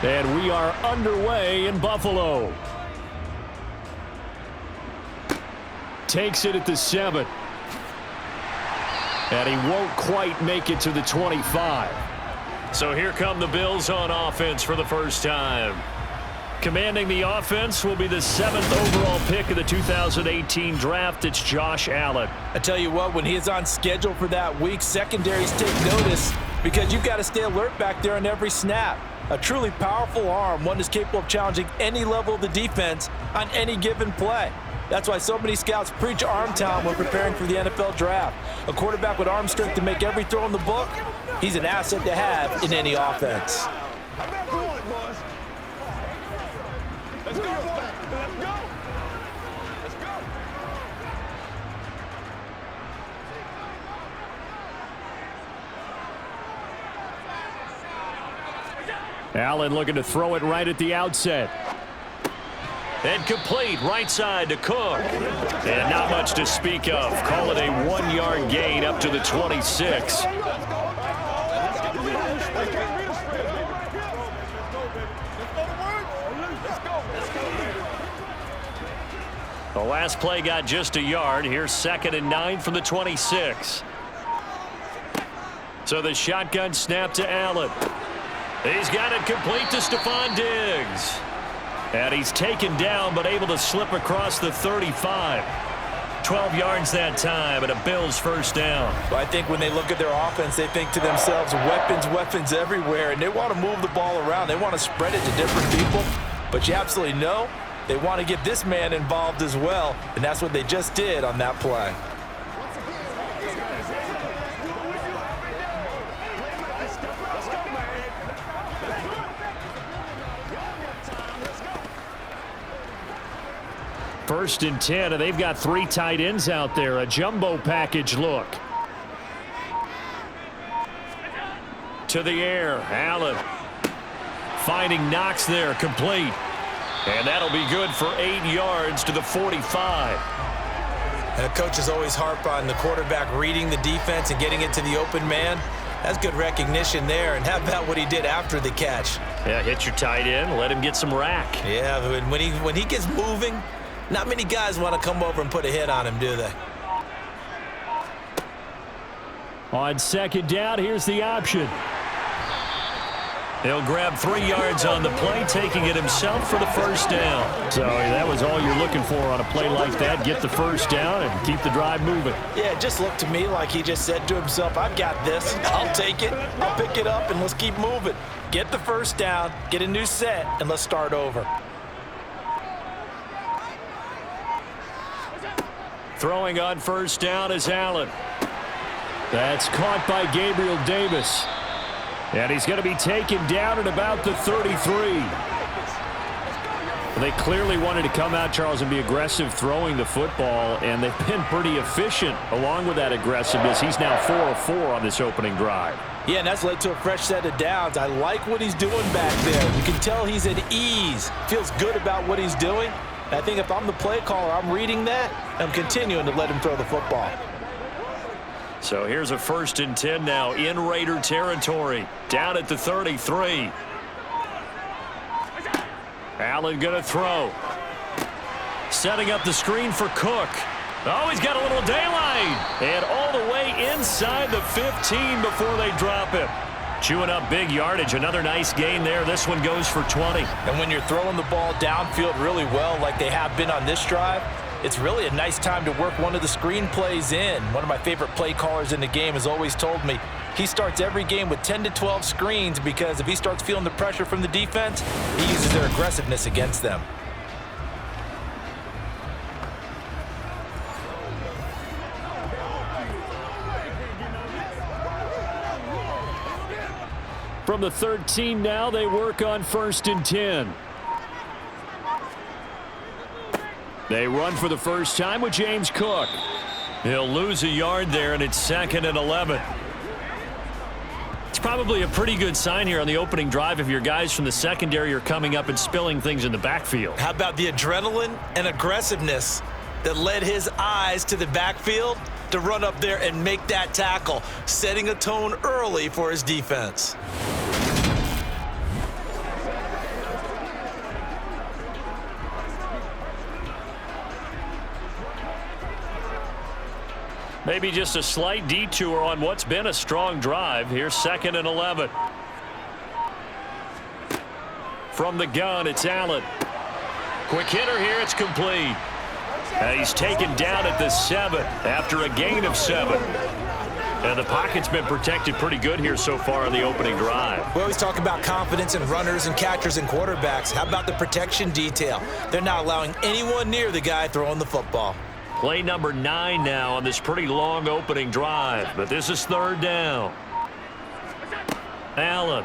And we are underway in Buffalo. Takes it at the 7. And he won't quite make it to the 25. So here come the Bills on offense for the first time. Commanding the offense will be the 7th overall pick of the 2018 draft. It's Josh Allen. I tell you what, when he is on schedule for that week, secondaries take notice because you've got to stay alert back there on every snap. A truly powerful arm, one that's capable of challenging any level of the defense on any given play. That's why so many scouts preach arm talent when preparing for the NFL draft. A quarterback with arm strength to make every throw in the book, he's an asset to have in any offense. Let's go. Let's go. Let's go. Allen looking to throw it right at the outset. And complete right side to Cook. And not much to speak of. Call it a 1-yard gain up to the 26. The last play got just a yard. Here's 2nd and 9 from the 26. So the shotgun snap to Allen. He's got it complete to Stephon Diggs. And he's taken down but able to slip across the 35. 12 yards that time and a Bills first down. Well, I think when they look at their offense, they think to themselves, weapons everywhere, and they want to move the ball around. They want to spread it to different people. But you absolutely know they want to get this man involved as well, and that's what they just did on that play. First and 10, and they've got 3 tight ends out there. A jumbo package look. To the air, Allen. Finding Knox there, complete. And that'll be good for 8 yards to the 45. And coaches always harp on the quarterback reading the defense and getting it to the open man. That's good recognition there. And how about what he did after the catch? Yeah, hit your tight end, let him get some rack. Yeah, when he gets moving, not many guys want to come over and put a hit on him, do they? On 2nd down, here's the option. He'll grab 3 yards on the play, taking it himself for the first down. So that was all you're looking for on a play like that. Get the first down and keep the drive moving. Yeah, it just looked to me like he just said to himself, I've got this. I'll take it. I'll pick it up, and let's keep moving. Get the first down, get a new set, and let's start over. Throwing on first down is Allen. That's caught by Gabriel Davis. And he's going to be taken down at about the 33. They clearly wanted to come out, Charles, and be aggressive throwing the football, and they've been pretty efficient along with that aggressiveness. He's now 4 of 4 on this opening drive. Yeah, and that's led to a fresh set of downs. I like what he's doing back there. You can tell he's at ease. Feels good about what he's doing. And I think if I'm the play caller, I'm reading that, and I'm continuing to let him throw the football. So here's a 1st and 10 now in Raider territory. Down at the 33. Allen going to throw. Setting up the screen for Cook. Oh, he's got a little daylight. And all the way inside the 15 before they drop him. Chewing up big yardage. Another nice gain there. This one goes for 20. And when you're throwing the ball downfield really well like they have been on this drive, it's really a nice time to work one of the screen plays in. One of my favorite play callers in the game has always told me he starts every game with 10 to 12 screens because if he starts feeling the pressure from the defense, he uses their aggressiveness against them. From the 13 now, they work on 1st and 10. They run for the first time with James Cook. He'll lose a yard there, and it's 2nd and 11. It's probably a pretty good sign here on the opening drive if your guys from the secondary are coming up and spilling things in the backfield. How about the adrenaline and aggressiveness that led his eyes to the backfield to run up there and make that tackle, setting a tone early for his defense. Maybe just a slight detour on what's been a strong drive. Here's 2nd and 11. From the gun, it's Allen. Quick hitter here, it's complete. And he's taken down at the 7 after a gain of 7. And the pocket's been protected pretty good here so far on the opening drive. We always talk about confidence in runners and catchers and quarterbacks. How about the protection detail? They're not allowing anyone near the guy throwing the football. Play number 9 now on this pretty long opening drive. But this is 3rd down. Allen.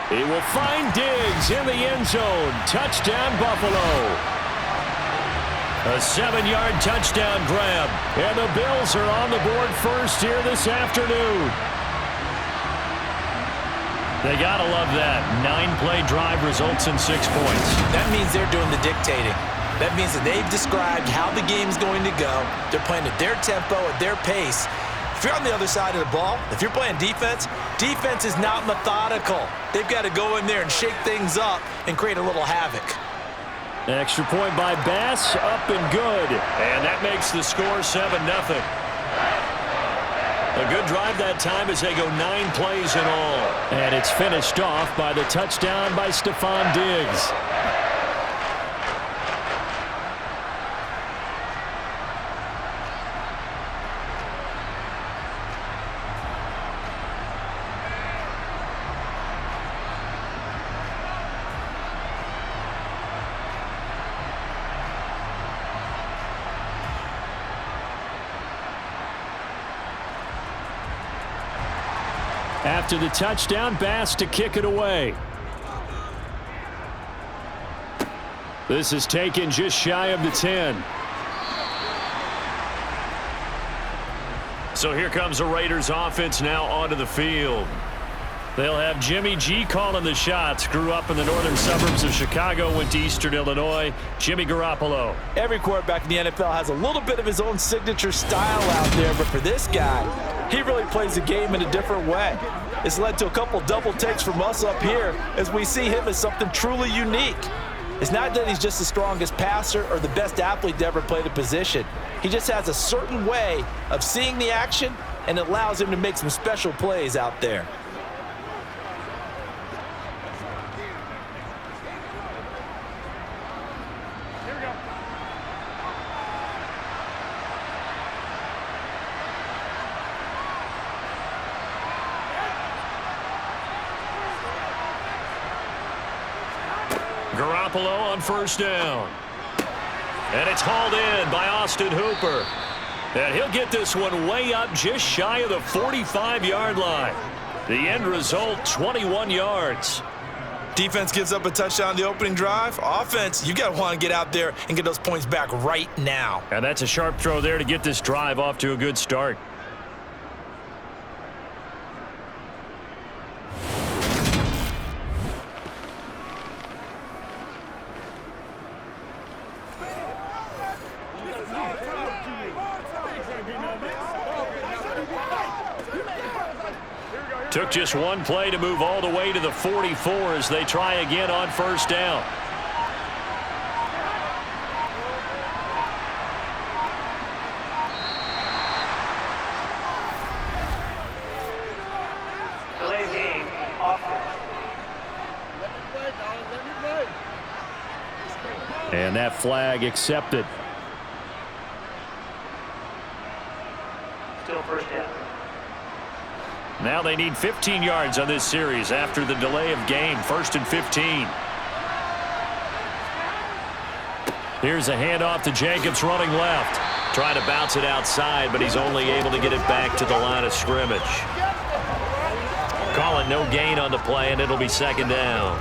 He will find Diggs in the end zone. Touchdown, Buffalo. A 7-yard touchdown grab. And the Bills are on the board first here this afternoon. They got to love that. 9-play drive results in 6 points. That means they're doing the dictating. That means that they've described how the game's going to go. They're playing at their tempo, at their pace. If you're on the other side of the ball, if you're playing defense, defense is not methodical. They've got to go in there and shake things up and create a little havoc. Extra point by Bass, up and good. And that makes the score 7-0. A good drive that time as they go 9 plays in all. And it's finished off by the touchdown by Stephon Diggs. After the touchdown, Bass to kick it away. This is taken just shy of the 10. So here comes the Raiders offense now onto the field. They'll have Jimmy G calling the shots. Grew up in the northern suburbs of Chicago, went to Eastern Illinois. Jimmy Garoppolo. Every quarterback in the NFL has a little bit of his own signature style out there, but for this guy, he really plays the game in a different way. It's led to a couple double takes from us up here as we see him as something truly unique. It's not that he's just the strongest passer or the best athlete to ever play the position. He just has a certain way of seeing the action, and it allows him to make some special plays out there. Garoppolo on 1st down. And it's hauled in by Austin Hooper. And he'll get this one way up just shy of the 45-yard line. The end result, 21 yards. Defense gives up a touchdown on the opening drive. Offense, you got to want to get out there and get those points back right now. And that's a sharp throw there to get this drive off to a good start. Took just one play to move all the way to the 44 as they try again on 1st down. Delay game, offense. And that flag accepted. Still 1st down. Now they need 15 yards on this series after the delay of game. 1st and 15. Here's a handoff to Jacobs running left. Trying to bounce it outside, but he's only able to get it back to the line of scrimmage. Call it no gain on the play, and it'll be 2nd down.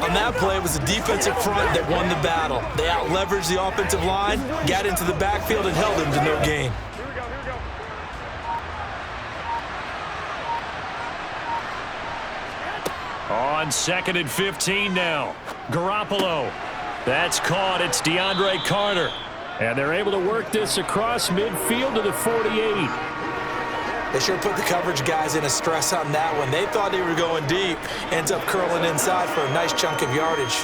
On that play, it was the defensive front that won the battle. They out-leveraged the offensive line, got into the backfield, and held him to no gain. On 2nd and 15 now. Garoppolo. That's caught. It's DeAndre Carter. And they're able to work this across midfield to the 48. They sure put the coverage guys in a stress on that one. They thought they were going deep. Ends up curling inside for a nice chunk of yardage.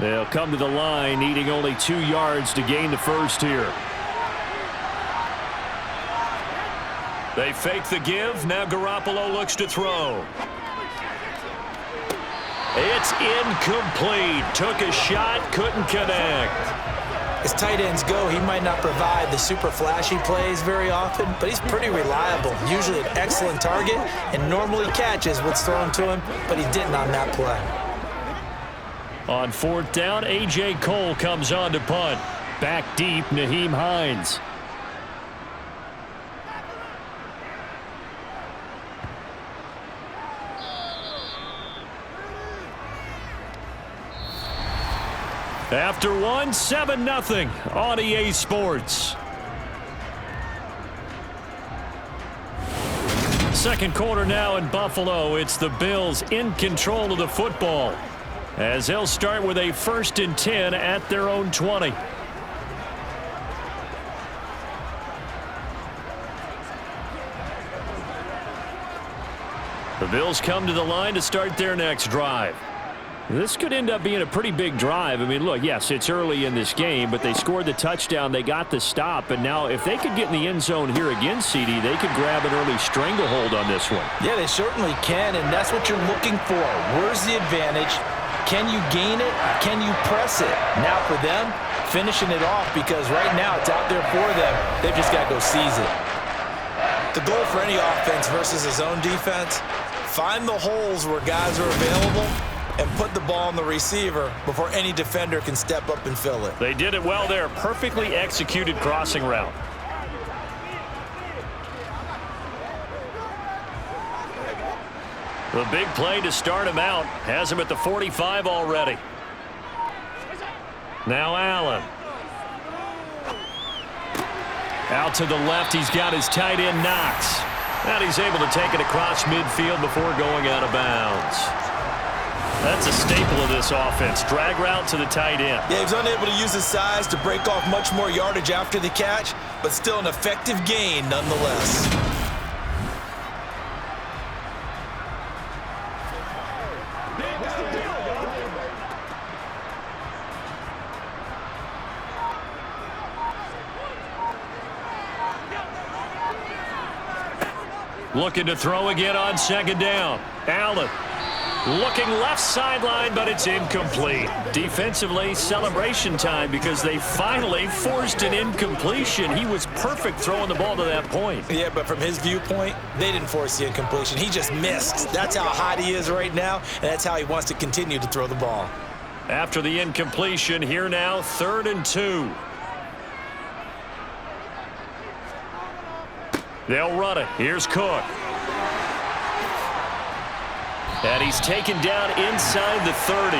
They'll come to the line, needing only 2 yards to gain the first here. They fake the give. Now Garoppolo looks to throw. It's incomplete. Took a shot, couldn't connect. As tight ends go, he might not provide the super flashy plays very often, but he's pretty reliable. Usually an excellent target and normally catches what's thrown to him, but he didn't on that play. On 4th down, A.J. Cole comes on to punt. Back deep, Nyheim Hines. After one, 7-0 on EA Sports. Second quarter now in Buffalo. It's the Bills in control of the football, as they'll start with a 1st and 10 at their own 20. The Bills come to the line to start their next drive. This could end up being a pretty big drive. I mean, look, yes, it's early in this game, but they scored the touchdown. They got the stop, and now if they could get in the end zone here again, CD, they could grab an early stranglehold on this one. Yeah, they certainly can, and that's what you're looking for. Where's the advantage? Can you gain it? Can you press it? Now for them, finishing it off, because right now it's out there for them. They've just got to go seize it. The goal for any offense versus his own defense, find the holes where guys are available and put the ball on the receiver before any defender can step up and fill it. They did it well there. Perfectly executed crossing route. The big play to start him out has him at the 45 already. Now Allen. Out to the left, he's got his tight end Knox. And he's able to take it across midfield before going out of bounds. That's a staple of this offense. Drag route to the tight end. Yeah, he was unable to use his size to break off much more yardage after the catch, but still an effective gain nonetheless. Looking to throw again on 2nd down. Allen. Looking left sideline, but it's incomplete. Defensively, celebration time because they finally forced an incompletion. He was perfect throwing the ball to that point. Yeah, but from his viewpoint, they didn't force the incompletion. He just missed. That's how hot he is right now, and that's how he wants to continue to throw the ball. After the incompletion, here now, 3rd and 2. They'll run it. Here's Cook. And he's taken down inside the 30.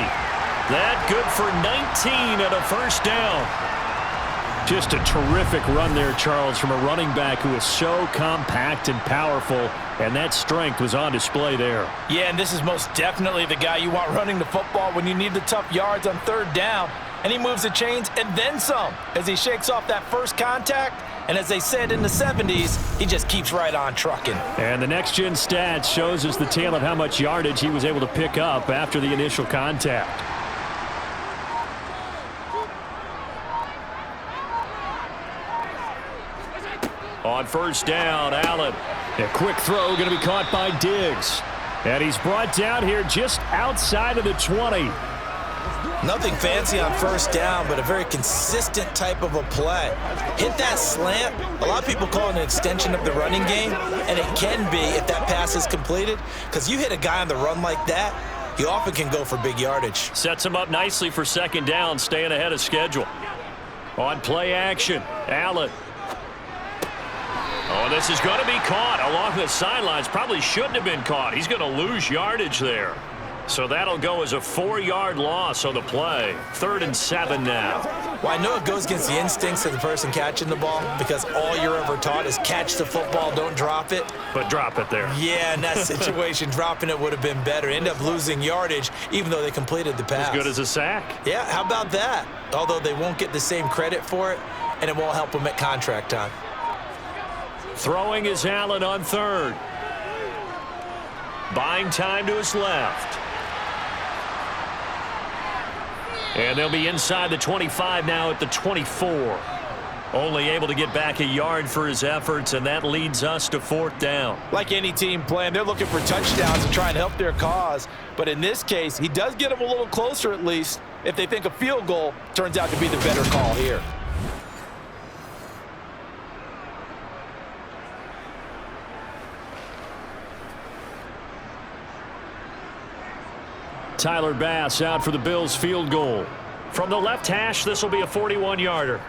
That good for 19 and a 1st down. Just a terrific run there, Charles, from a running back who is so compact and powerful, and that strength was on display there. Yeah, and this is most definitely the guy you want running the football when you need the tough yards on 3rd down. And he moves the chains and then some as he shakes off that first contact. And as they said in the 70s, he just keeps right on trucking. And the next-gen stats shows us the tale of how much yardage he was able to pick up after the initial contact. On 1st down, Allen. A quick throw going to be caught by Diggs. And he's brought down here just outside of the 20. Nothing fancy on 1st down, but a very consistent type of a play. Hit that slant. A lot of people call it an extension of the running game, and it can be if that pass is completed, because you hit a guy on the run like that, he often can go for big yardage. Sets him up nicely for 2nd down, staying ahead of schedule. On play action, Allen. Oh, this is going to be caught along the sidelines. Probably shouldn't have been caught. He's going to lose yardage there. So that'll go as a 4-yard loss on the play. 3rd and 7 now. Well, I know it goes against the instincts of the person catching the ball because all you're ever taught is catch the football, don't drop it. But drop it there. Yeah, in that situation, dropping it would have been better. End up losing yardage even though they completed the pass. As good as a sack. Yeah, how about that? Although they won't get the same credit for it, and it won't help them at contract time. Throwing is Allen on 3rd. Buying time to his left. And they'll be inside the 25 now at the 24. Only able to get back a yard for his efforts, and that leads us to 4th down. Like any team playing, they're looking for touchdowns to try and help their cause. But in this case, he does get them a little closer at least if they think a field goal turns out to be the better call here. Tyler Bass out for the Bills field goal. From the left hash, this will be a 41-yarder.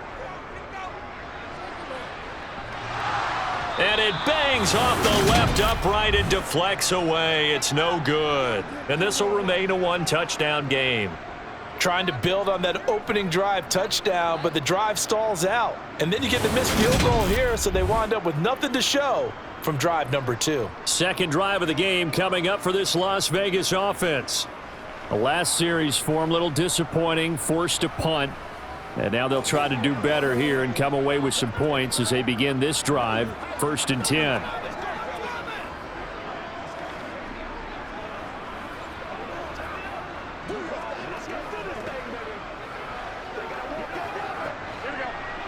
And it bangs off the left upright and deflects away. It's no good. And this will remain a 1-touchdown game. Trying to build on that opening drive touchdown, but the drive stalls out. And then you get the missed field goal here, so they wind up with nothing to show from drive number 2. Second drive of the game coming up for this Las Vegas offense. The last series for him, a little disappointing, forced to punt. And now they'll try to do better here and come away with some points as they begin this drive, 1st and 10.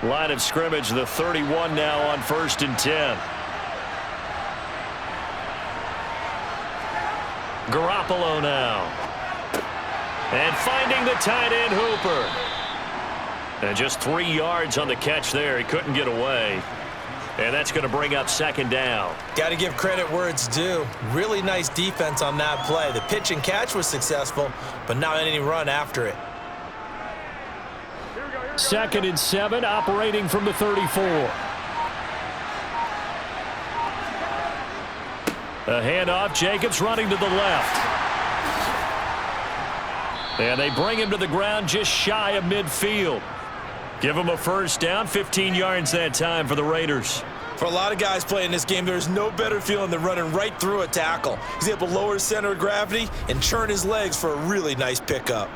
Line of scrimmage, the 31 now on 1st and 10. Garoppolo now. And finding the tight end Hooper. And just 3 yards on the catch there. He couldn't get away. And that's going to bring up 2nd down. Got to give credit where it's due. Really nice defense on that play. The pitch and catch was successful, but not any run after it. 2nd and 7, operating from the 34. A handoff. Jacobs running to the left. And they bring him to the ground just shy of midfield. Give him a 1st down, 15 yards that time for the Raiders. For a lot of guys playing this game, there's no better feeling than running right through a tackle. He's able to lower his center of gravity and churn his legs for a really nice pickup.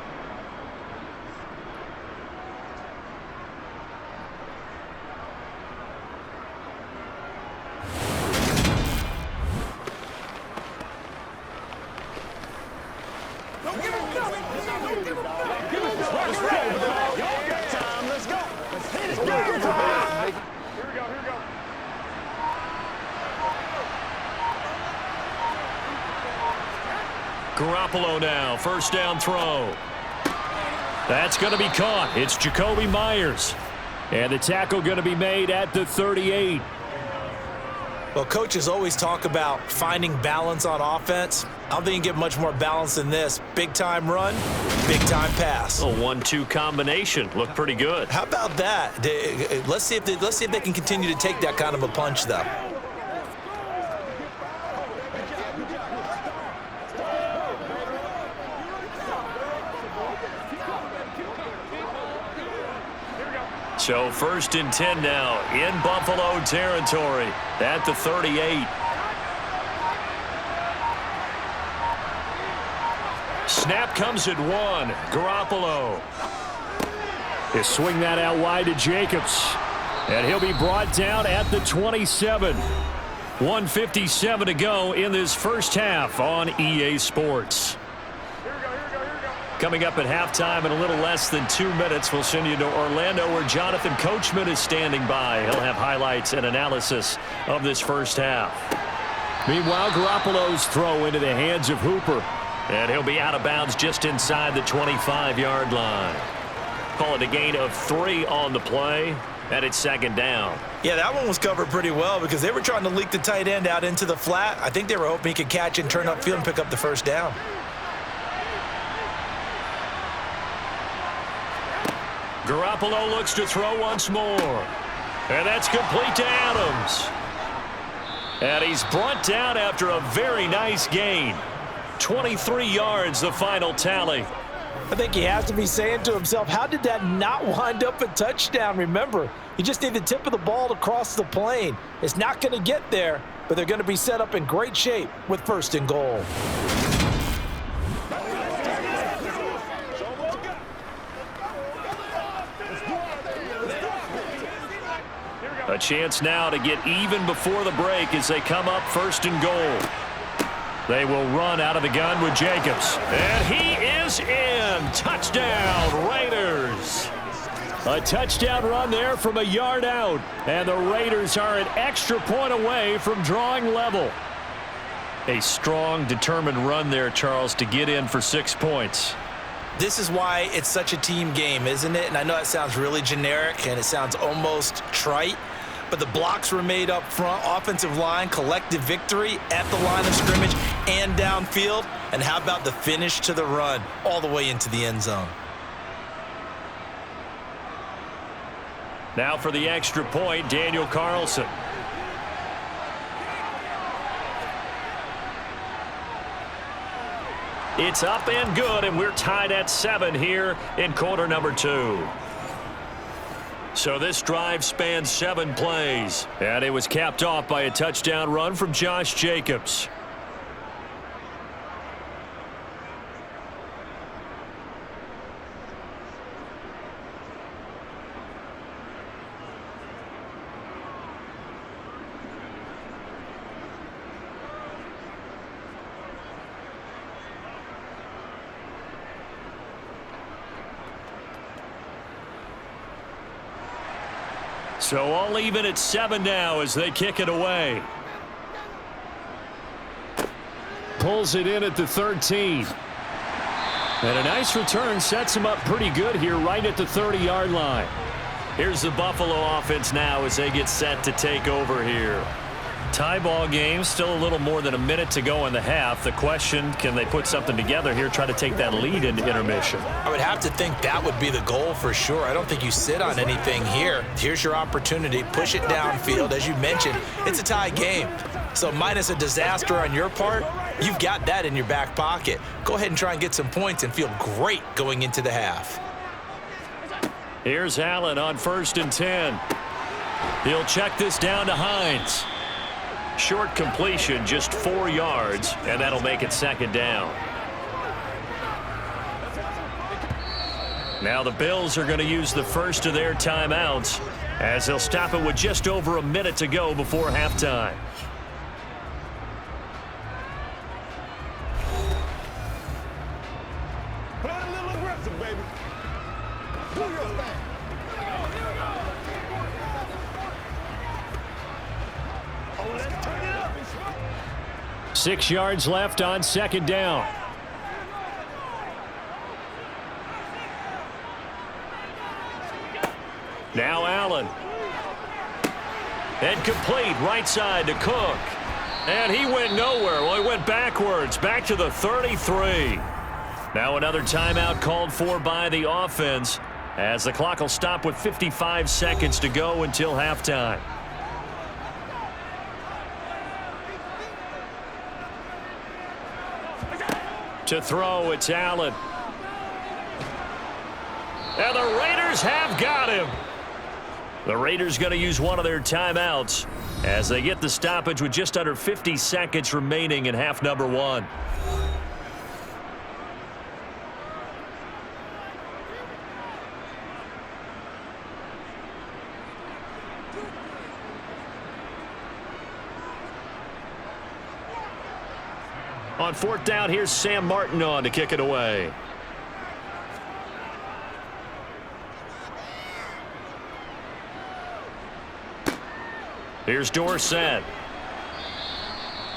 Garoppolo now, 1st down throw. That's going to be caught. It's Jacoby Myers. And the tackle going to be made at the 38. Well, coaches always talk about finding balance on offense. I don't think you can get much more balance than this. Big-time run, big-time pass. A 1-2 combination. Looked pretty good. How about that? Let's see if they can continue to take that kind of a punch, though. So 1st and 10 now in Buffalo territory at the 38. Snap comes at 1. Garoppolo. They swing that out wide to Jacobs. And he'll be brought down at the 27. 1:57 to go in this first half on EA Sports. Coming up at halftime in a little less than 2 minutes, we'll send you to Orlando where Jonathan Coachman is standing by. He'll have highlights and analysis of this first half. Meanwhile, Garoppolo's throw into the hands of Hooper. And he'll be out of bounds just inside the 25-yard line. Call it a gain of 3 on the play. And it's 2nd down. Yeah, that one was covered pretty well because they were trying to leak the tight end out into the flat. I think they were hoping he could catch and turn upfield and pick up the 1st down. Garoppolo looks to throw once more. And that's complete to Adams. And he's brought down after a very nice gain. 23 yards, the final tally. I think he has to be saying to himself, how did that not wind up a touchdown? Remember, you just need the tip of the ball to cross the plane. It's not going to get there, but they're going to be set up in great shape with 1st and goal. A chance now to get even before the break as they come up 1st and goal. They will run out of the gun with Jacobs. And he is in. Touchdown, Raiders. A touchdown run there from a yard out. And the Raiders are an extra point away from drawing level. A strong, determined run there, Charles, to get in for 6 points. This is why it's such a team game, isn't it? And I know that sounds really generic and it sounds almost trite, but the blocks were made up front, offensive line, collective victory at the line of scrimmage and downfield. And how about the finish to the run all the way into the end zone? Now for the extra point, Daniel Carlson. It's up and good, and we're tied at 7 here in quarter number 2. So this drive spans 7 plays, and it was capped off by a touchdown run from Josh Jacobs. So all even at 7 now as they kick it away. Pulls it in at the 13. And a nice return sets him up pretty good here right at the 30-yard line. Here's the Buffalo offense now as they get set to take over here. Tie ball game, still a little more than a minute to go in the half. The question, can they put something together here, try to take that lead into intermission? I would have to think that would be the goal for sure. I don't think you sit on anything here. Here's your opportunity. Push it downfield. As you mentioned, it's a tie game. So minus a disaster on your part, you've got that in your back pocket. Go ahead and try and get some points and feel great going into the half. Here's Allen on 1st and 10. He'll check this down to Hines. Short completion, just 4 yards, and that'll make it 2nd down. Now the Bills are going to use the first of their timeouts as they'll stop it with just over a minute to go before halftime. Play a little aggressive, baby. Do your thing. 6 yards left on 2nd down. Now Allen. And complete right side to Cook. And he went nowhere. Well, he went backwards, back to the 33. Now another timeout called for by the offense as the clock will stop with 55 seconds to go until halftime. To throw, it's Allen. And the Raiders have got him. The Raiders going to use one of their timeouts as they get the stoppage with just under 50 seconds remaining in half number 1. On 4th down, here's Sam Martin on to kick it away. Here's Dorsett.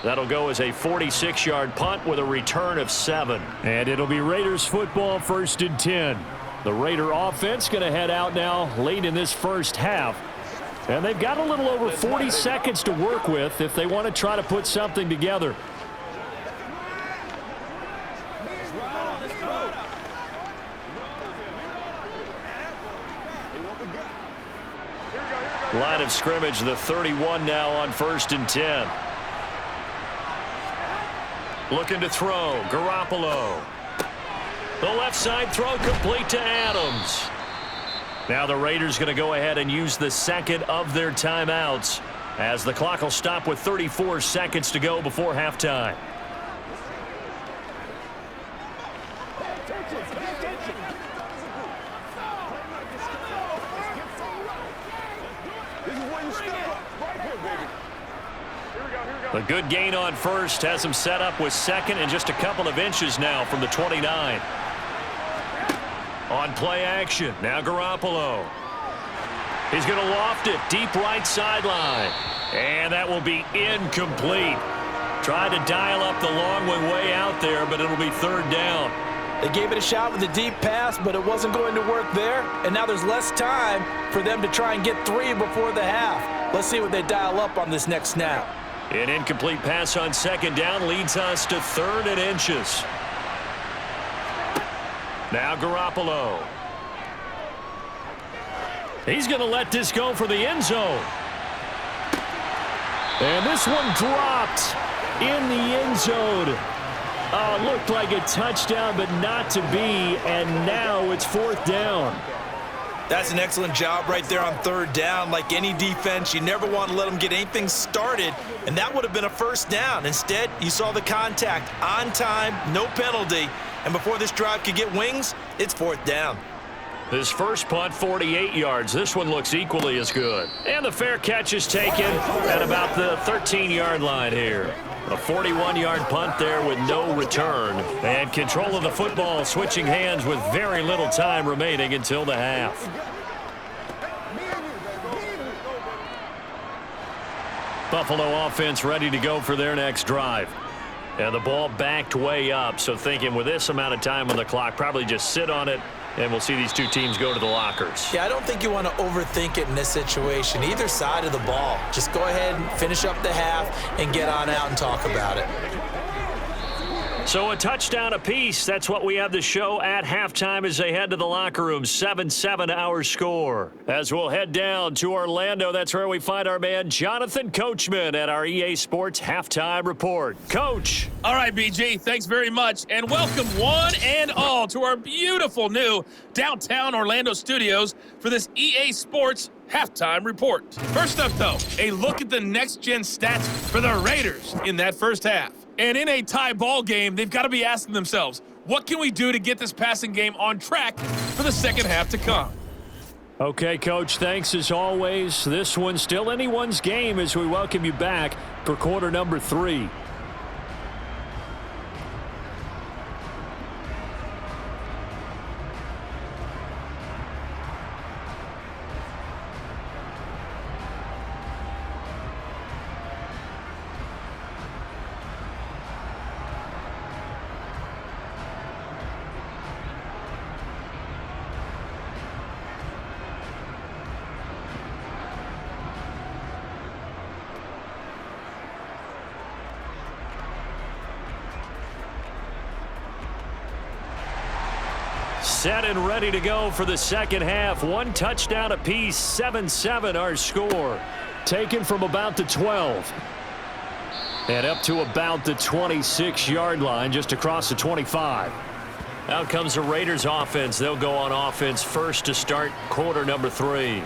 That'll go as a 46-yard punt with a return of 7. And it'll be Raiders football 1st and 10. The Raider offense going to head out now late in this first half. And they've got a little over 40 seconds to work with if they want to try to put something together. Line of scrimmage, the 31 now on 1st and 10. Looking to throw, Garoppolo. The left side throw complete to Adams. Now the Raiders going to go ahead and use the second of their timeouts as the clock will stop with 34 seconds to go before halftime. A good gain on first has him set up with second and just a couple of inches now from the 29. On play action, now Garoppolo. He's going to loft it deep right sideline. And that will be incomplete. Tried to dial up the long one way out there, but it'll be third down. They gave it a shot with a deep pass, but it wasn't going to work there. And now there's less time for them to try and get 3 before the half. Let's see what they dial up on this next snap. An incomplete pass on second down leads us to 3rd and inches. Now Garoppolo. He's going to let this go for the end zone. And this one dropped in the end zone. Oh, looked like a touchdown, but not to be. And now it's 4th down. That's an excellent job right there on 3rd down. Like any defense, you never want to let them get anything started, and that would have been a 1st down. Instead, you saw the contact on time, no penalty, and before this drive could get wings, it's 4th down. His first punt, 48 yards. This one looks equally as good. And the fair catch is taken at about the 13-yard line here. A 41-yard punt there with no return. And control of the football switching hands with very little time remaining until the half. Buffalo offense ready to go for their next drive. And the ball backed way up, so thinking with this amount of time on the clock, probably just sit on it, and we'll see these two teams go to the lockers. Yeah, I don't think you want to overthink it in this situation. Either side of the ball. Just go ahead and finish up the half and get on out and talk about it. So a touchdown apiece. That's what we have to show at halftime as they head to the locker room. 7-7 our score. As we'll head down to Orlando, that's where we find our man Jonathan Coachman at our EA Sports Halftime Report. Coach. All right, BG, thanks very much. And welcome one and all to our beautiful new downtown Orlando studios for this EA Sports Halftime Report. First up, though, a look at the next-gen stats for the Raiders in that first half. And in a tie ball game, they've got to be asking themselves, what can we do to get this passing game on track for the second half to come? Okay, Coach, thanks as always. This one's still anyone's game as we welcome you back for quarter number 3. Set and ready to go for the second half. One touchdown apiece, 7-7 our score. Taken from about the 12. And up to about the 26-yard line, just across the 25. Out comes the Raiders offense. They'll go on offense first to start quarter number 3.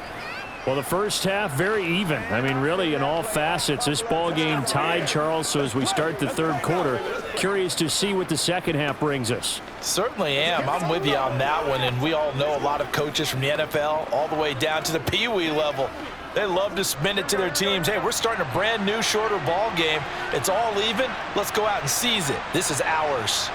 Well, the first half, very even. I mean, really, in all facets, this ball game tied, Charles. So as we start the third quarter, curious to see what the second half brings us. Certainly am. I'm with you on that one. And we all know a lot of coaches from the NFL all the way down to the Pee Wee level. They love to spin it to their teams. Hey, we're starting a brand new, shorter ball game. It's all even. Let's go out and seize it. This is ours.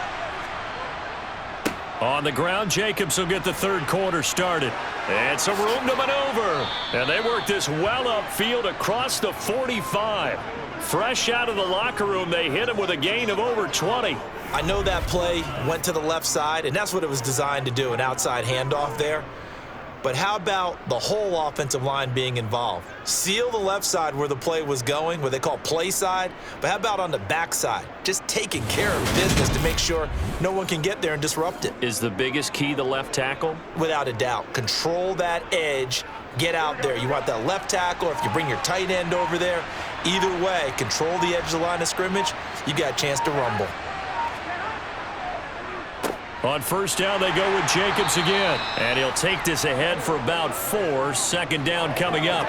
On the ground, Jacobs will get the third quarter started. And some room to maneuver. And they work this well upfield across the 45. Fresh out of the locker room, they hit him with a gain of over 20. I know that play went to the left side, and that's what it was designed to do, an outside handoff there. But how about the whole offensive line being involved? Seal the left side where the play was going, what they call play side. But how about on the back side? Just taking care of business to make sure no one can get there and disrupt it. Is the biggest key the left tackle? Without a doubt. Control that edge. Get out there. You want that left tackle, or if you bring your tight end over there, either way, control the edge of the line of scrimmage, you got a chance to rumble. On first down, they go with Jacobs again. And he'll take this ahead for about 4. Second down coming up.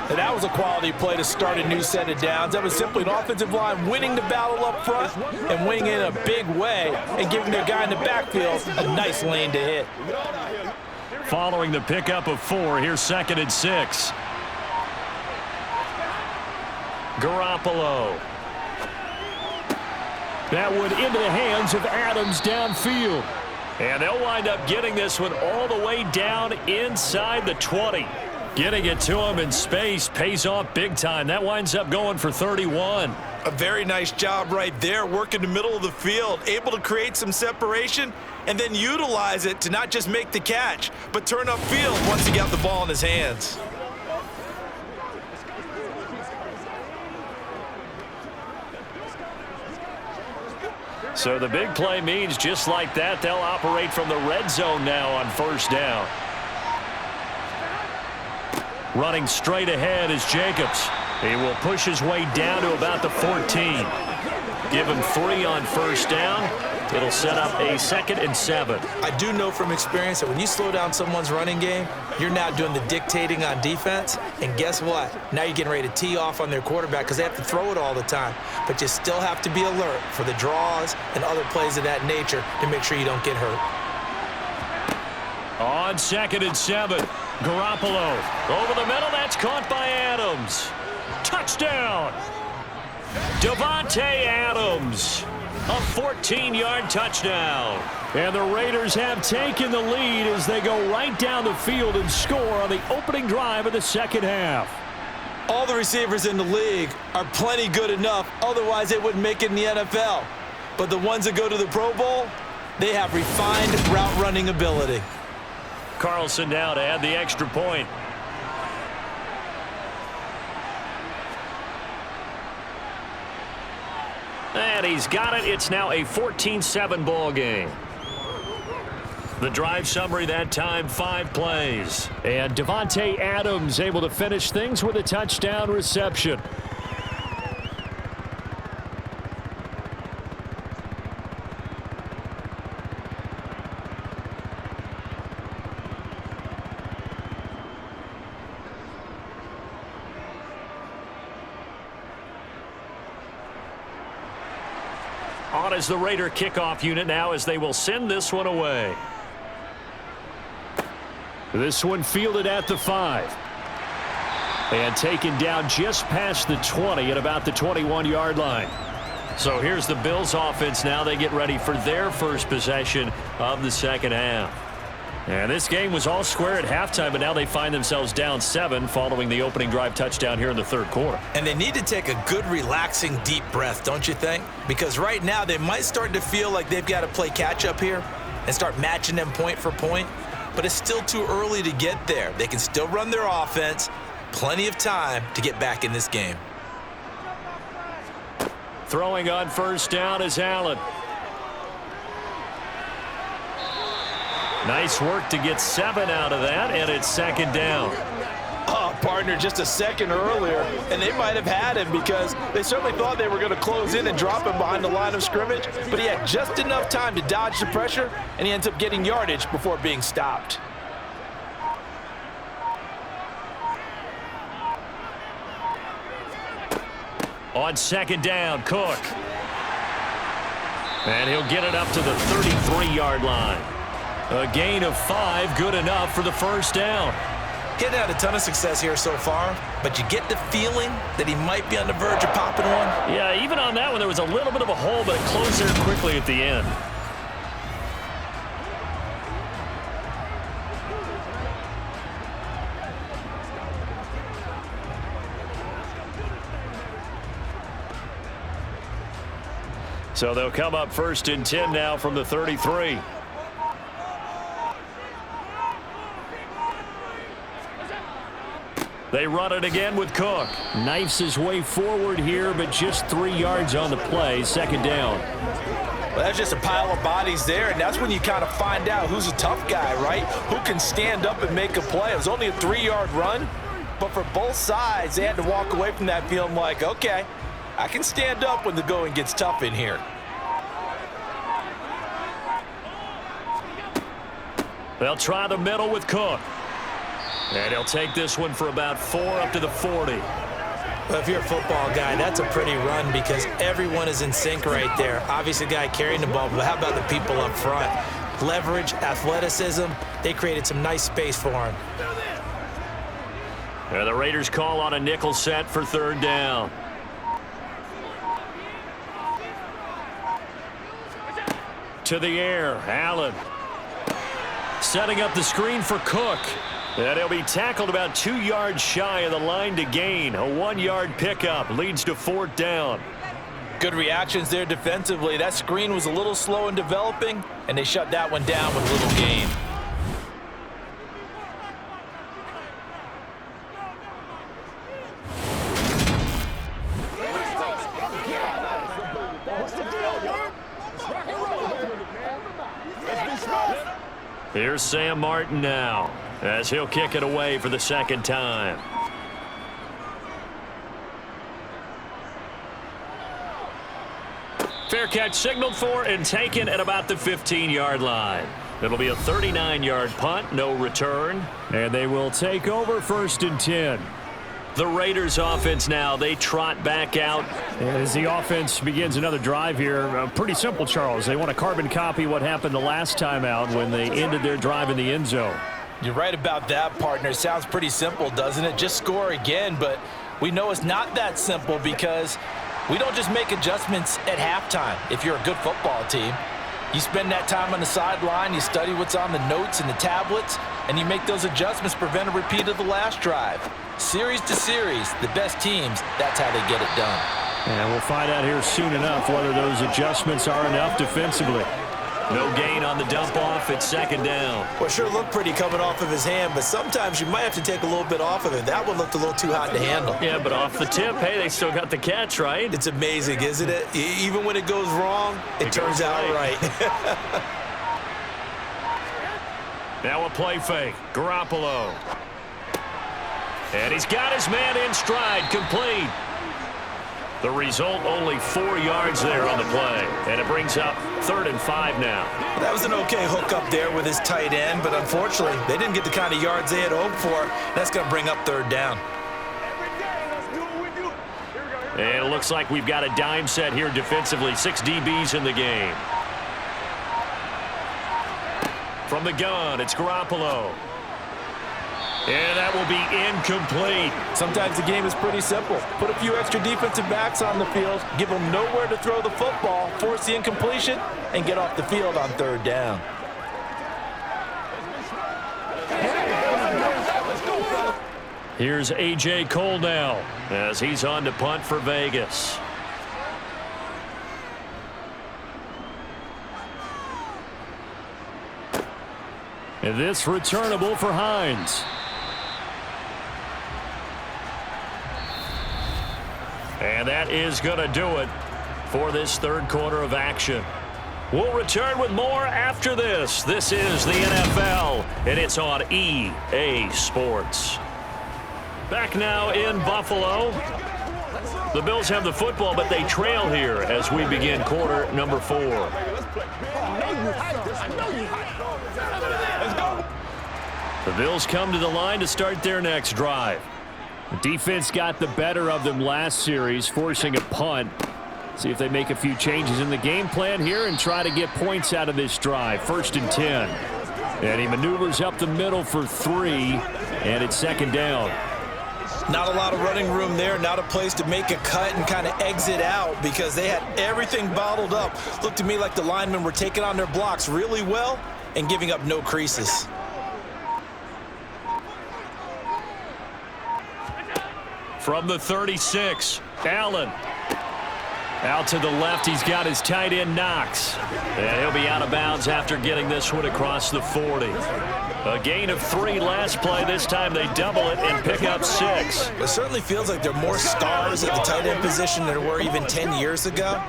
And that was a quality play to start a new set of downs. That was simply an offensive line winning the battle up front and winning in a big way and giving their guy in the backfield a nice lane to hit. Following the pickup of 4, here's 2nd and 6. Garoppolo. That one into the hands of Adams downfield. And they'll wind up getting this one all the way down inside the 20. Getting it to him in space pays off big time. That winds up going for 31. A very nice job right there, working the middle of the field, able to create some separation and then utilize it to not just make the catch, but turn upfield once he got the ball in his hands. So the big play means just like that, they'll operate from the red zone now on first down. Running straight ahead is Jacobs. He will push his way down to about the 14. Give him 3 on first down. It'll set up a 2nd and 7. I do know from experience that when you slow down someone's running game, you're now doing the dictating on defense. And guess what? Now you're getting ready to tee off on their quarterback because they have to throw it all the time. But you still have to be alert for the draws and other plays of that nature to make sure you don't get hurt. On 2nd and 7, Garoppolo over the middle. That's caught by Adams. Touchdown! Davante Adams. A 14-yard touchdown. And the Raiders have taken the lead as they go right down the field and score on the opening drive of the second half. All the receivers in the league are plenty good enough, otherwise they wouldn't make it in the NFL. But the ones that go to the Pro Bowl, they have refined route running ability. Carlson now to add the extra point. And he's got it. It's now a 14-7 ball game. The drive summary that time, 5 plays. And Davante Adams able to finish things with a touchdown reception. On as the Raider kickoff unit now as they will send this one away. This one fielded at the 5. And taken down just past the 20 at about the 21-yard line. So here's the Bills offense now. They get ready for their first possession of the second half. And this game was all square at halftime, but now they find themselves down 7 following the opening drive touchdown here in the third quarter. And they need to take a good, relaxing, deep breath, don't you think? Because right now they might start to feel like they've got to play catch-up here and start matching them point for point. But it's still too early to get there. They can still run their offense. Plenty of time to get back in this game. Throwing on first down is Allen. Nice work to get 7 out of that, and it's second down. Oh, partner, just a second earlier, and they might have had him because they certainly thought they were going to close in and drop him behind the line of scrimmage, but he had just enough time to dodge the pressure, and he ends up getting yardage before being stopped. On second down, Cook. And he'll get it up to the 33-yard line. A gain of 5, good enough for the first down. He hasn't had a ton of success here so far, but you get the feeling that he might be on the verge of popping one. Yeah, even on that one, there was a little bit of a hole, but it closed there quickly at the end. So they'll come up 1st and 10 now from the 33. They run it again with Cook. Knifes his way forward here, but just 3 yards on the play. Second down. Well, that's just a pile of bodies there, and that's when you kind of find out who's a tough guy, right? Who can stand up and make a play. It was only a 3-yard run, but for both sides, they had to walk away from that feeling like, okay, I can stand up when the going gets tough in here. They'll try the middle with Cook. And he'll take this one for about 4 up to the 40. Well, if you're a football guy, that's a pretty run because everyone is in sync right there. Obviously, the guy carrying the ball, but how about the people up front? Leverage, athleticism, they created some nice space for him. And the Raiders call on a nickel set for 3rd down. to the air. Allen setting up the screen for Cook. And he'll be tackled about 2 yards shy of the line to gain. A 1-yard pickup leads to 4th down. Good reactions there defensively. That screen was a little slow in developing, and they shut that one down with little gain. Here's Sam Martin now, as he'll kick it away for the 2nd time. Fair catch signaled for and taken at about the 15-yard line. It'll be a 39-yard punt, no return. And they will take over 1st and 10. The Raiders offense now, they trot back out. As the offense begins another drive here, pretty simple, Charles. They want to carbon copy what happened the last time out when they ended their drive in the end zone. You're right about that, partner. Sounds pretty simple, doesn't it? Just score again, but we know it's not that simple because we don't just make adjustments at halftime if you're a good football team. You spend that time on the sideline, you study what's on the notes and the tablets, and you make those adjustments, prevent a repeat of the last drive. Series to series, the best teams, that's how they get it done. And we'll find out here soon enough whether those adjustments are enough defensively. No gain on the dump off. It's 2nd down. Well, sure looked pretty coming off of his hand, but sometimes you might have to take a little bit off of it. That one looked a little too hot to handle. Yeah, but off the tip, hey, they still got the catch, right? It's amazing, isn't it? Even when it goes wrong, it turns out right. Now a play fake. Garoppolo. And he's got his man in stride, complete. The result, only 4 yards there on the play. And it brings up 3rd and 5 now. That was an okay hook up there with his tight end, but unfortunately, they didn't get the kind of yards they had hoped for. That's going to bring up 3rd down. And it looks like we've got a dime set here defensively. 6 DBs in the game. From the gun, it's Garoppolo. And that will be incomplete. Sometimes the game is pretty simple. Put a few extra defensive backs on the field, give them nowhere to throw the football, force the incompletion, and get off the field on 3rd down. Here's A.J. Cole now as he's on to punt for Vegas. And this returnable for Hines. And that is going to do it for this 3rd quarter of action. We'll return with more after this. This is the NFL, and it's on EA Sports. Back now in Buffalo. The Bills have the football, but they trail here as we begin quarter number 4. The Bills come to the line to start their next drive. The defense got the better of them last series, forcing a punt. See if they make a few changes in the game plan here and try to get points out of this drive. 1st and 10. And he maneuvers up the middle for 3, and it's 2nd down. Not a lot of running room there, not a place to make a cut and kind of exit out because they had everything bottled up. Looked to me like the linemen were taking on their blocks really well and giving up no creases. From the 36, Allen. Out to the left, he's got his tight end Knox. And he'll be out of bounds after getting this one across the 40. A gain of 3 last play. This time they double it and pick up 6. It certainly feels like there are more stars at the tight end position than there were even 10 years ago.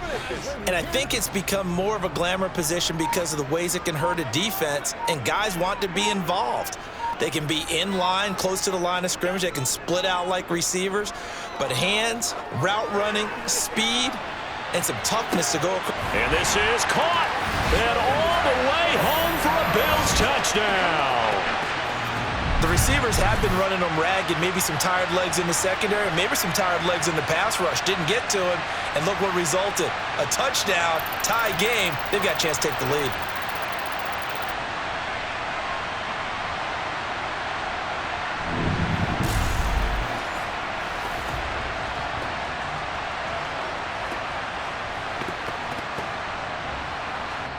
And I think it's become more of a glamour position because of the ways it can hurt a defense, and guys want to be involved. They can be in line, close to the line of scrimmage. They can split out like receivers. But hands, route running, speed, and some toughness to go. And this is caught. And all the way home for a Bills touchdown. The receivers have been running them ragged. Maybe some tired legs in the secondary, maybe some tired legs in the pass rush. Didn't get to him, and look what resulted. A touchdown, tie game. They've got a chance to take the lead.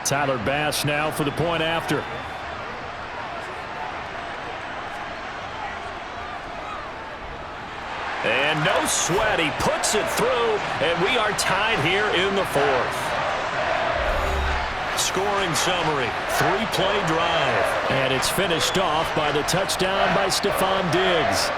Tyler Bass now for the point after. And no sweat. He puts it through, and we are tied here in the fourth. Scoring summary, 3-play drive. And it's finished off by the touchdown by Stephon Diggs.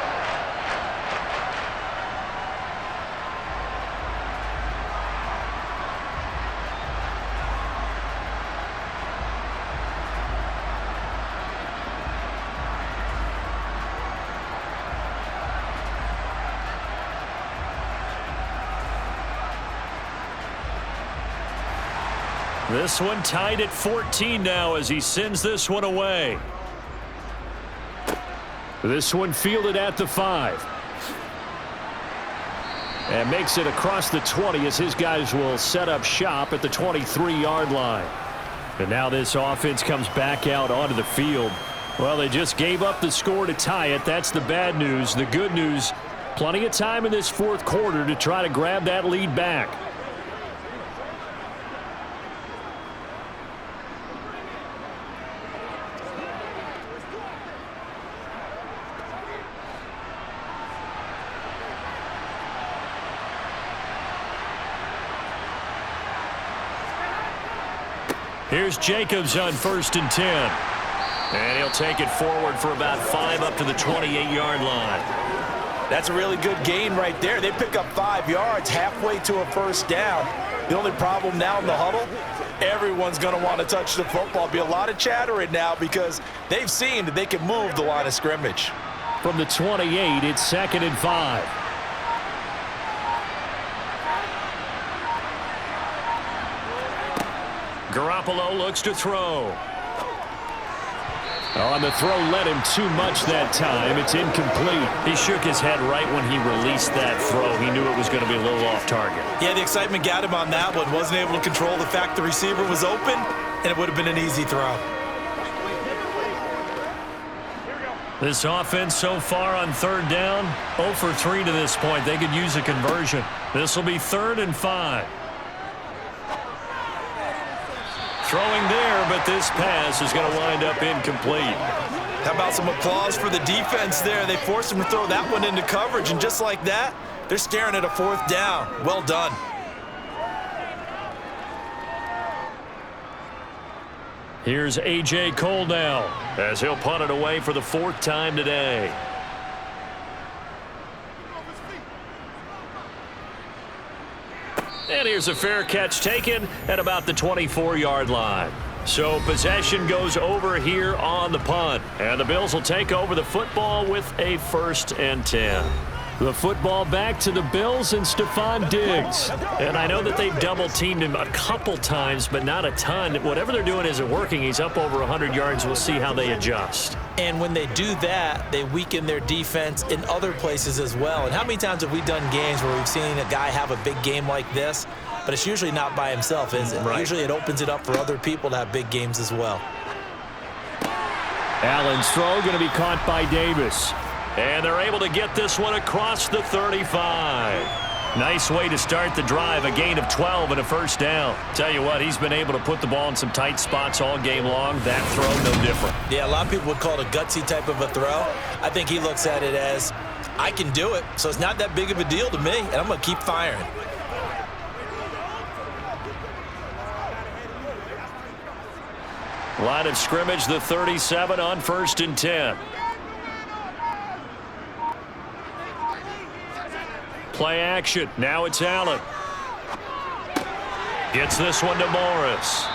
This one tied at 14 now as he sends this one away. This one fielded at the 5. And makes it across the 20 as his guys will set up shop at the 23-yard line. And now this offense comes back out onto the field. Well, they just gave up the score to tie it. That's the bad news. The good news, plenty of time in this fourth quarter to try to grab that lead back. Here's Jacobs on 1st and 10. And he'll take it forward for about 5 up to the 28-yard line. That's a really good gain right there. They pick up 5 yards halfway to a first down. The only problem now in the huddle, everyone's going to want to touch the football. Be a lot of chattering now because they've seen that they can move the line of scrimmage. From the 28, it's 2nd and 5. Garoppolo looks to throw. On the throw, led him too much that time. It's incomplete. He shook his head right when he released that throw. He knew it was going to be a little off target. Yeah, the excitement got him on that one. Wasn't able to control the fact the receiver was open, and it would have been an easy throw. This offense so far on 3rd down, 0 for 3 to this point. They could use a conversion. This will be 3rd and 5. Throwing there, but this pass is going to wind up incomplete. How about some applause for the defense there? They forced him to throw that one into coverage, and just like that, they're staring at a 4th down. Well done. Here's A.J. Cole now as he'll punt it away for the 4th time today. And here's a fair catch taken at about the 24-yard line. So possession goes over here on the punt. And the Bills will take over the football with a 1st and 10. The football back to the Bills and Stephon Diggs. And I know that they've double-teamed him a couple times, but not a ton. Whatever they're doing isn't working. He's up over 100 yards. We'll see how they adjust. And when they do that, they weaken their defense in other places as well. And how many times have we done games where we've seen a guy have a big game like this, but it's usually not by himself, is it? Right. Usually it opens it up for other people to have big games as well. Allen's throw going to be caught by Davis. And they're able to get this one across the 35. Nice way to start the drive, a gain of 12 and a 1st down. Tell you what, he's been able to put the ball in some tight spots all game long. That throw, no different. Yeah, a lot of people would call it a gutsy type of a throw. I think he looks at it as, I can do it, so it's not that big of a deal to me, and I'm going to keep firing. Line of scrimmage, the 37 on 1st and 10. Play action. Now it's Allen. Gets this one to Morris.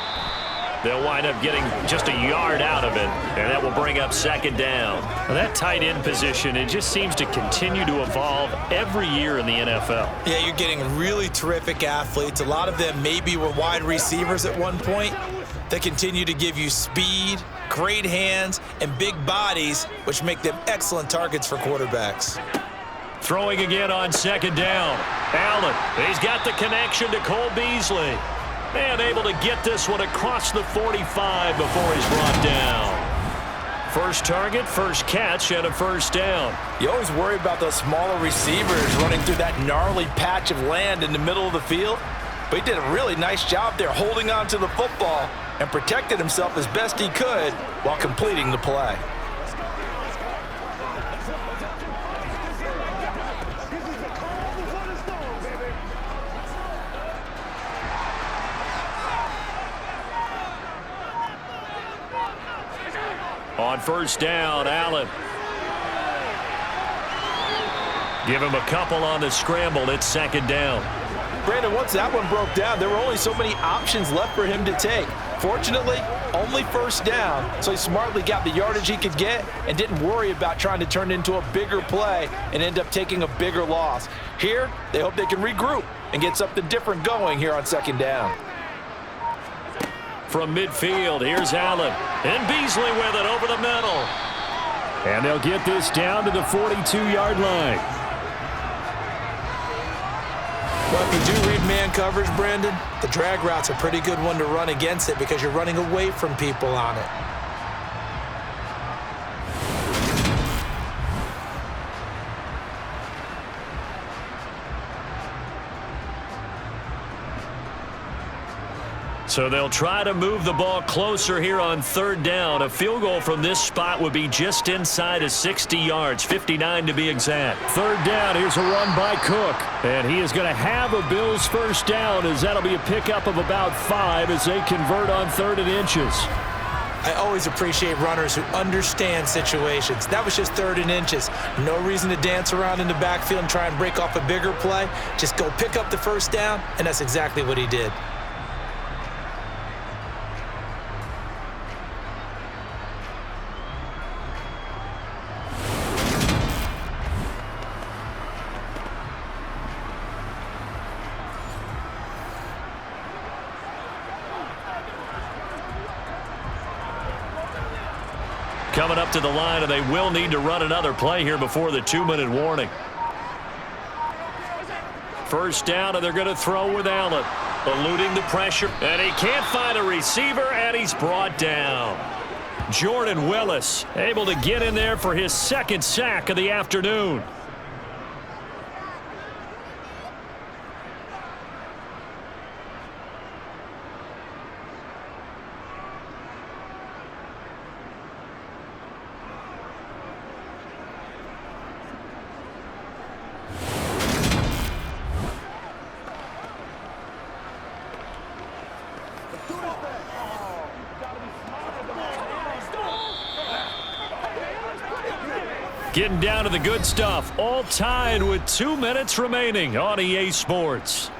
They'll wind up getting just a yard out of it, and that will bring up 2nd down. Now that tight end position, it just seems to continue to evolve every year in the NFL. Yeah, you're getting really terrific athletes. A lot of them maybe were wide receivers at one point. They continue to give you speed, great hands, and big bodies, which make them excellent targets for quarterbacks. Throwing again on 2nd down. Allen, he's got the connection to Cole Beasley. And able to get this one across the 45 before he's brought down. First target, first catch, and a 1st down. You always worry about those smaller receivers running through that gnarly patch of land in the middle of the field. But he did a really nice job there holding on to the football and protected himself as best he could while completing the play. On first down, Allen. Give him a couple on the scramble. It's second down. Brandon, once that one broke down, there were only so many options left for him to take. Fortunately, only first down, so he smartly got the yardage he could get and didn't worry about trying to turn it into a bigger play and end up taking a bigger loss. Here, they hope they can regroup and get something different going here on second down. From midfield, here's Allen. And Beasley with it over the middle. And they'll get this down to the 42-yard line. Well, if you do read man coverage, Brandon, the drag route's a pretty good one to run against it because you're running away from people on it. So they'll try to move the ball closer here on third down. A field goal from this spot would be just inside of 60 yards, 59 to be exact. Third down, here's a run by Cook. And he is going to have a Bills first down as that'll be a pickup of about 5 as they convert on 3rd and inches. I always appreciate runners who understand situations. That was just 3rd and inches. No reason to dance around in the backfield and try and break off a bigger play. Just go pick up the first down, and that's exactly what he did. Coming up to the line, and they will need to run another play here before the 2-minute warning. First down, and they're going to throw with Allen. Eluding the pressure, and he can't find a receiver, and he's brought down. Jordan Willis able to get in there for his 2nd sack of the afternoon. Getting down to the good stuff, all tied with 2 minutes remaining on EA Sports.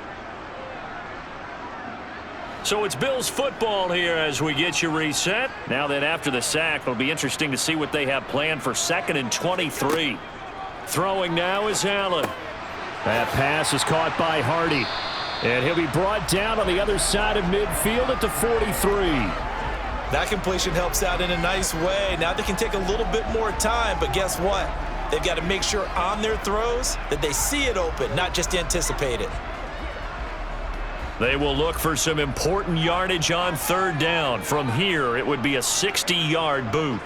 So it's Bills football here as we get you reset. Now that after the sack, it'll be interesting to see what they have planned for 2nd and 23. Throwing now is Allen. That pass is caught by Hardy. And he'll be brought down on the other side of midfield at the 43. That completion helps out in a nice way. Now they can take a little bit more time, but guess what? They've got to make sure on their throws that they see it open, not just anticipate it. They will look for some important yardage on 3rd down. From here, it would be a 60-yard boot.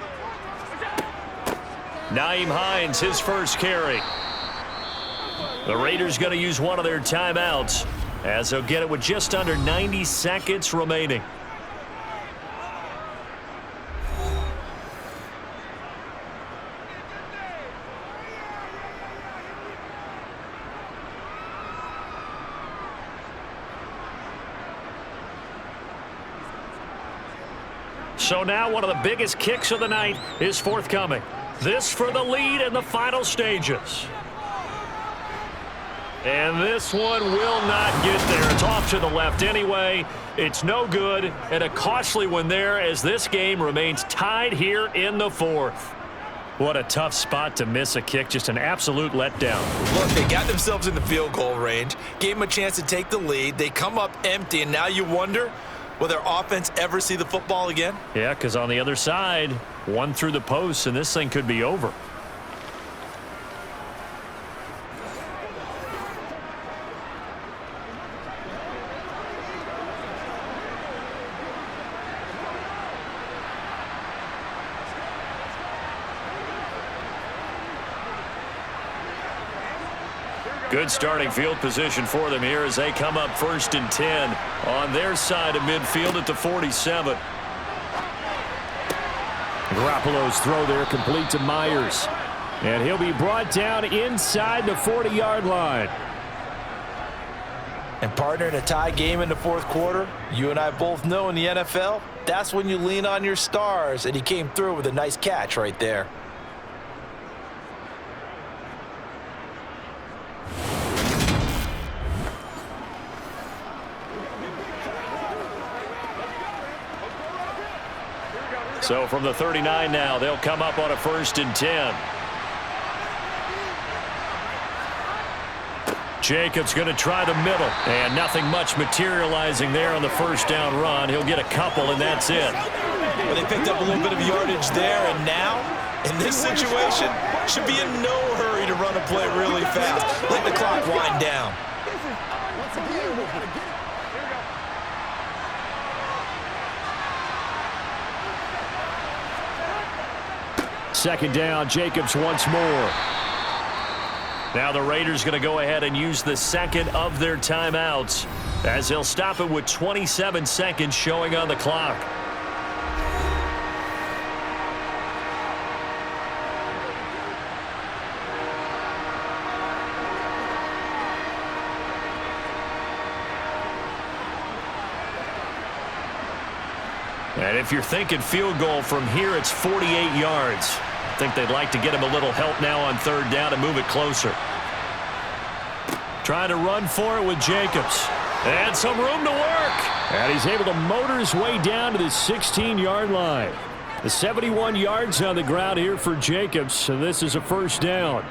Nyheim Hines, his first carry. The Raiders going to use one of their timeouts as they'll get it with just under 90 seconds remaining. So now one of the biggest kicks of the night is forthcoming. This for the lead in the final stages. And this one will not get there. It's off to the left anyway. It's no good, and a costly one there as this game remains tied here in the 4th. What a tough spot to miss a kick. Just an absolute letdown. Look, they got themselves in the field goal range, gave them a chance to take the lead. They come up empty, and now you wonder, will their offense ever see the football again? Yeah, because on the other side, one through the post, and this thing could be over. Good starting field position for them here as they come up 1st and 10 on their side of midfield at the 47. Garoppolo's throw there complete to Myers. And he'll be brought down inside the 40-yard line. And partner, in a tie game in the fourth quarter, you and I both know in the NFL, that's when you lean on your stars, and he came through with a nice catch right there. So from the 39 now, they'll come up on a 1st and 10. Jacobs going to try the middle, and nothing much materializing there on the 1st down run. He'll get a couple, and that's it. Well, they picked up a little bit of yardage there, and now, in this situation, should be in no hurry to run a play really fast. Let the clock wind down. Second down, Jacobs once more. Now the Raiders going to go ahead and use the second of their timeouts as they'll stop it with 27 seconds showing on the clock. And if you're thinking field goal from here, it's 48 yards. I think they'd like to get him a little help now on 3rd down and move it closer. Trying to run for it with Jacobs. And some room to work. And he's able to motor his way down to the 16-yard line. The 71 yards on the ground here for Jacobs, so this is a 1st down.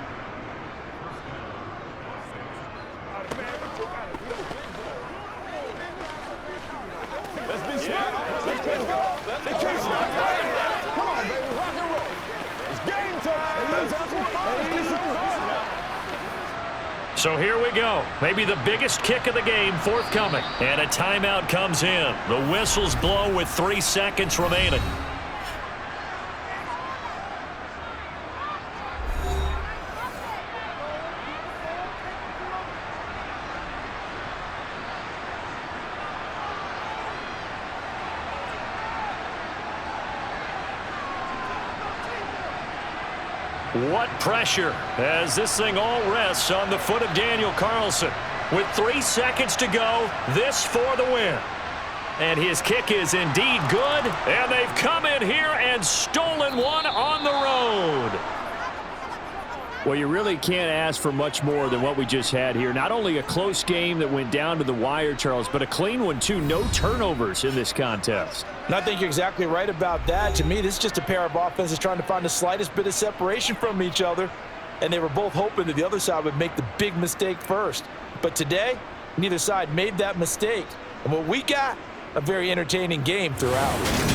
So here we go. Maybe the biggest kick of the game forthcoming. And a timeout comes in. The whistles blow with 3 seconds remaining. What pressure as this thing all rests on the foot of Daniel Carlson. With 3 seconds to go, this for the win. And his kick is indeed good, and they've come in here and stolen one on the road. Well, you really can't ask for much more than what we just had here. Not only a close game that went down to the wire, Charles, but a clean one, too. No turnovers in this contest. And I think you're exactly right about that. To me, this is just a pair of offenses trying to find the slightest bit of separation from each other, and they were both hoping that the other side would make the big mistake first. But today, neither side made that mistake. And what we got, a very entertaining game throughout.